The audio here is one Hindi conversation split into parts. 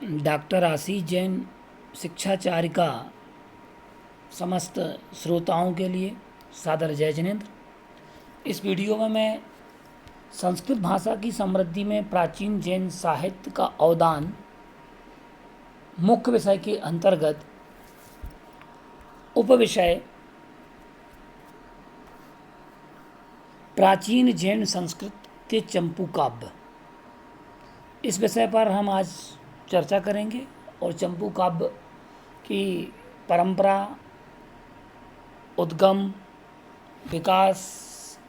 डॉक्टर आशीष जैन शिक्षाचार्य का समस्त श्रोताओं के लिए सादर जय जिनेन्द्र। इस वीडियो में मैं संस्कृत भाषा की समृद्धि में प्राचीन जैन साहित्य का अवदान मुख्य विषय के अंतर्गत उपविषय प्राचीन जैन संस्कृत के चंपू काव्य, इस विषय पर हम आज चर्चा करेंगे और चंपू काव्य की परंपरा, उद्गम, विकास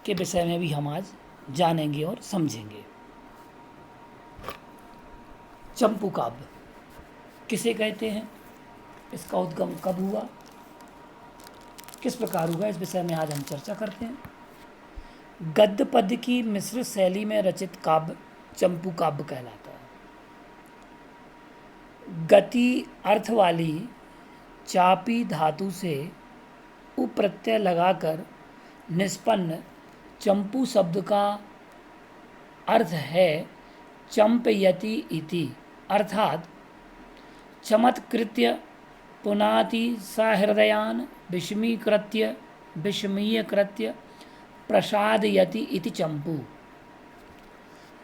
के विषय में भी हम आज जानेंगे और समझेंगे। चंपू काव्य किसे कहते हैं, इसका उद्गम कब हुआ, किस प्रकार हुआ, इस विषय में आज हम चर्चा करते हैं। गद्य पद्य की मिश्र शैली में रचित काव्य चंपू काव्य कहलाता है। गति अर्थ वाली चापी धातु से उप्रत्यय लगाकर निष्पन्न चंपू शब्द का अर्थ है चंपयति इति, अर्थात चमत्कृत्य पुनाति सहृदयान विषमीकृत्य प्रसादयति इति चंपू।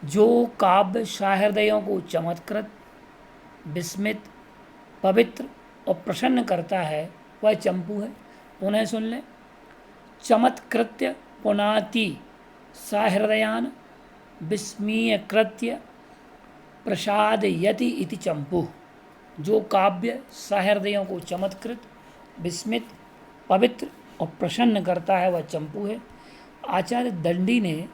जो काव्य सहृदयों को चमत्कृत, विस्मित, पवित्र और प्रसन्न करता है वह चंपू है। पुनः सुन लें, चमत्कृत्य पुनाति सहृदयान विस्मीयकृत्य प्रसादयति इति चंपू। जो काव्य सहृदयों को चमत्कृत, विस्मित, पवित्र और प्रसन्न करता है वह चंपू है। आचार्य दंडी ने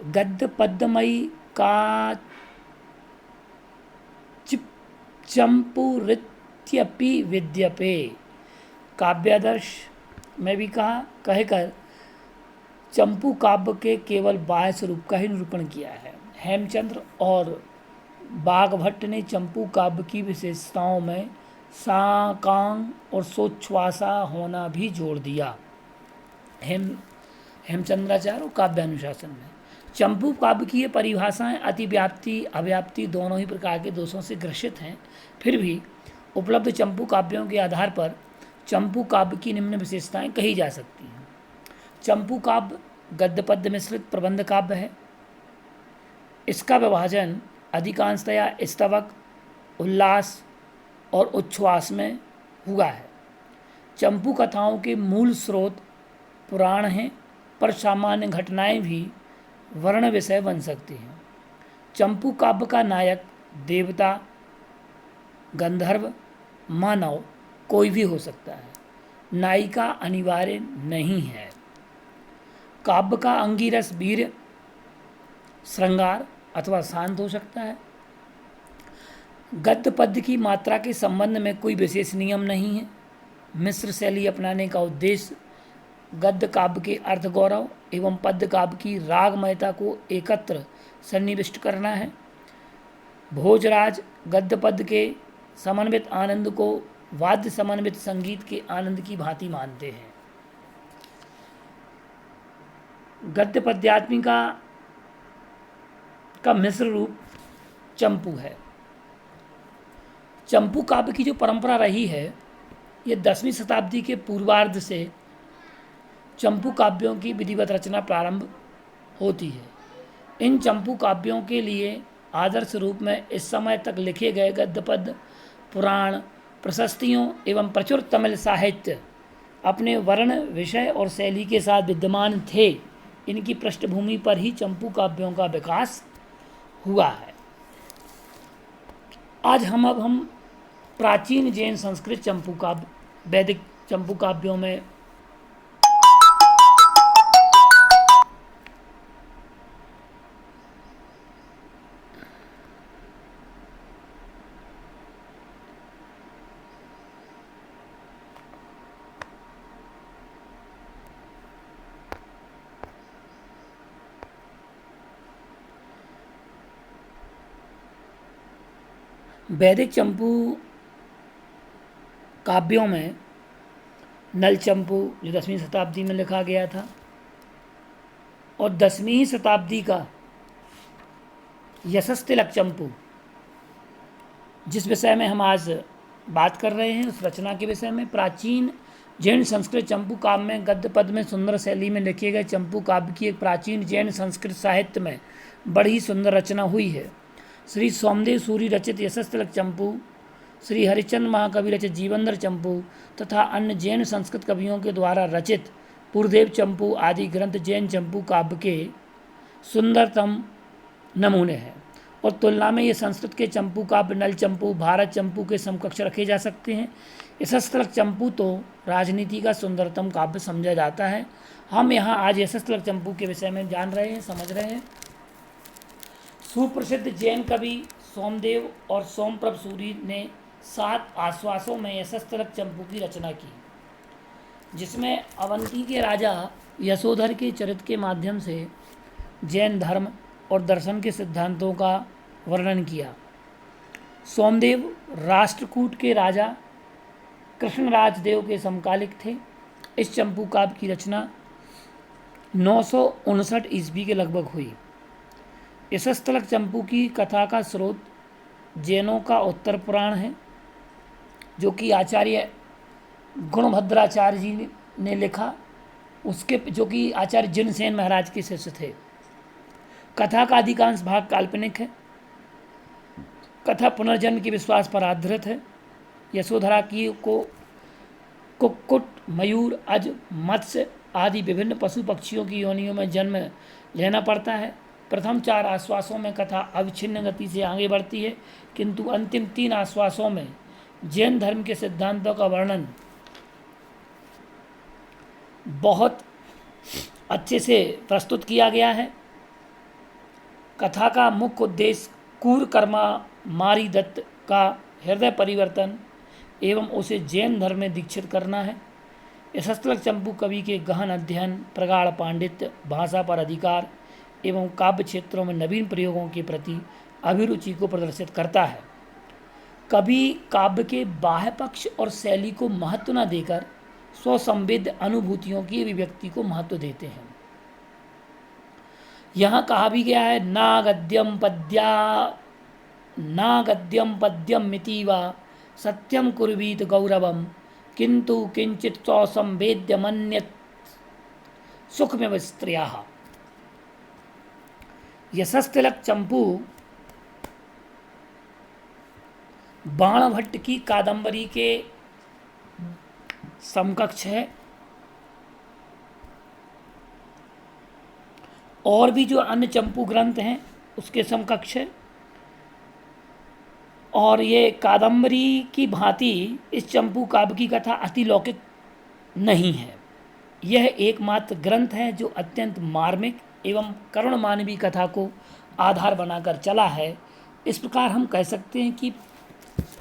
गद्य पद्यमयी का चंपूरित्यपि विद्यपे काव्यादर्श में भी कहकर चंपू काव्य के केवल बाह्य स्वरूप का ही निरूपण किया है। हेमचंद्र और बाघभट्ट ने चंपू काव्य की विशेषताओं में साकांग और सोच्छ्वासा होना भी जोड़ दिया। हेमचंद्राचार्य और काव्यानुशासन में चंपू काव्य की ये परिभाषाएं अतिव्याप्ति अव्याप्ति दोनों ही प्रकार के दोषों से ग्रसित हैं। फिर भी उपलब्ध चंपू काव्यों के आधार पर चंपू काव्य की निम्न विशेषताएं कही जा सकती हैं। चंपू काव्य गद्य पद्य मिश्रित प्रबंध काव्य है। इसका विभाजन अधिकांशतया स्तवक, उल्लास और उच्छ्वास में हुआ है। चंपू कथाओं के मूल स्रोत पुराण हैं, पर सामान्य घटनाएं भी वर्ण विषय बन सकती हैं। चंपू काव्य का नायक देवता, गंधर्व, मानव कोई भी हो सकता है। नायिका अनिवार्य नहीं है। काव्य का अंगिरस वीर, श्रृंगार अथवा शांत हो सकता है। गद्य पद्य की मात्रा के संबंध में कोई विशेष नियम नहीं है। मिश्र शैली अपनाने का उद्देश्य गद्य काव्य के अर्थ गौरव एवं पद्य काव्य की रागमयता को एकत्र सन्निविष्ट करना है। भोजराज गद्य पद्य के समन्वित आनंद को वाद्य समन्वित संगीत के आनंद की भांति मानते हैं। गद्य पद्यात्मिका का मिश्र रूप चंपू है। चंपू काव्य की जो परंपरा रही है, ये 10वीं शताब्दी के पूर्वार्ध से चंपू काव्यों की विधिवत रचना प्रारंभ होती है। इन चंपू काव्यों के लिए आदर्श रूप में इस समय तक लिखे गए गद्य पद्य, पुराण, प्रशस्तियों एवं प्रचुर तमिल साहित्य अपने वर्ण, विषय और शैली के साथ विद्यमान थे। इनकी पृष्ठभूमि पर ही चंपू काव्यों का विकास हुआ है। आज हम प्राचीन जैन संस्कृत चंपू काव्य, वैदिक चंपू काव्यों में वैदिक चंपू काव्यों में नल चंपू जो 10वीं शताब्दी में लिखा गया था और 10वीं शताब्दी का यशस्तिलक चंपू जिस विषय में हम आज बात कर रहे हैं उस रचना के विषय में। प्राचीन जैन संस्कृत चंपू काव्य में गद्य पद में सुंदर शैली में लिखे गए चंपू काव्य की एक प्राचीन जैन संस्कृत साहित्य में बड़ी सुंदर रचना हुई है। श्री सोमदेव सूरी रचित यशस्तिलक चंपू, श्री हरिचंद्र महाकवि रचित जीवंदर चंपू तथा अन्य जैन संस्कृत कवियों के द्वारा रचित पूर्वदेव चंपू आदि ग्रंथ जैन चंपू काव्य के सुंदरतम नमूने हैं और तुलना में ये संस्कृत के चंपू काव्य नल चंपू, भारत चंपू के समकक्ष रखे जा सकते हैं। यशस्तिलक चंपू तो राजनीति का सुंदरतम काव्य समझा जाता है। हम यहाँ आज यशस्तिलक चंपू के विषय में जान रहे हैं, समझ रहे हैं। सुप्रसिद्ध जैन कवि सोमदेव और सोमप्रभ सूरी ने 7 आश्वासों में यशस्तिलक चंपू की रचना की, जिसमें अवंती के राजा यशोधर के चरित्र के माध्यम से जैन धर्म और दर्शन के सिद्धांतों का वर्णन किया। सोमदेव राष्ट्रकूट के राजा कृष्णराज देव के समकालिक थे। इस चंपू काव्य की रचना 959 ईस्वी के लगभग हुई। यशस्तिलक चंपू की कथा का स्रोत जैनों का उत्तर पुराण है, जो कि आचार्य गुणभद्राचार्य जी ने लिखा, उसके जो कि आचार्य जिनसेन महाराज के शिष्य थे। कथा का अधिकांश भाग काल्पनिक है। कथा पुनर्जन्म के विश्वास पर आधारित है। यशोधरा की को कुक्कुट, मयूर, अज, मत्स्य आदि विभिन्न पशु पक्षियों की योनियों में जन्म लेना पड़ता है। प्रथम 4 आश्वासों में कथा अविच्छिन्न गति से आगे बढ़ती है, किंतु अंतिम 3 आश्वासों में जैन धर्म के सिद्धांतों का वर्णन बहुत अच्छे से प्रस्तुत किया गया है। कथा का मुख्य उद्देश्य कूरकर्मा मारी दत्त का हृदय परिवर्तन एवं उसे जैन धर्म में दीक्षित करना है। यशस्तिलक चंपू कवि के गहन अध्ययन, प्रगाढ़ पांडित्य, भाषा पर अधिकार एवं काव्य क्षेत्रों में नवीन प्रयोगों के प्रति अभिरुचि को प्रदर्शित करता है। कवि काव्य के बाह्य पक्ष और शैली को महत्व न देकर स्वसंवेद्य अनुभूतियों की अभिव्यक्ति को महत्व देते हैं। यहाँ कहा भी गया है, ना गद्यम पद्यम मितीवा सत्यम कुर्वीत गौरवम किंतु किंचित स्वसंवेद्य मन्यत सुख में विस्त्रियाः। यशस्तिलक चंपू बाणभट्ट की कादंबरी के समकक्ष है और भी जो अन्य चंपू ग्रंथ हैं उसके समकक्ष है। और ये कादंबरी की भांति इस चंपू काव्य की कथा अतिलौकिक नहीं है। यह एकमात्र ग्रंथ है जो अत्यंत मार्मिक एवं करुण मानवीय कथा को आधार बनाकर चला है। इस प्रकार हम कह सकते हैं कि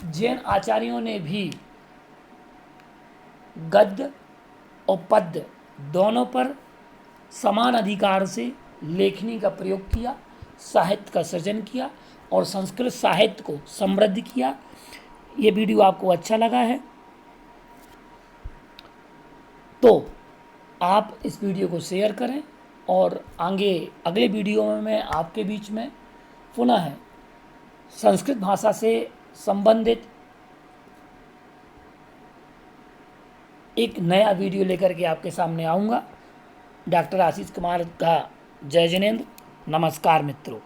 जैन आचार्यों ने भी गद्य और पद्य दोनों पर समान अधिकार से लेखनी का प्रयोग किया, साहित्य का सृजन किया और संस्कृत साहित्य को समृद्ध किया। ये वीडियो आपको अच्छा लगा है तो आप इस वीडियो को शेयर करें और आगे अगले वीडियो में मैं आपके बीच में पुनः संस्कृत भाषा से संबंधित एक नया वीडियो लेकर के आपके सामने आऊँगा। डॉक्टर आशीष कुमार का जय जिनेंद्र। नमस्कार मित्रों।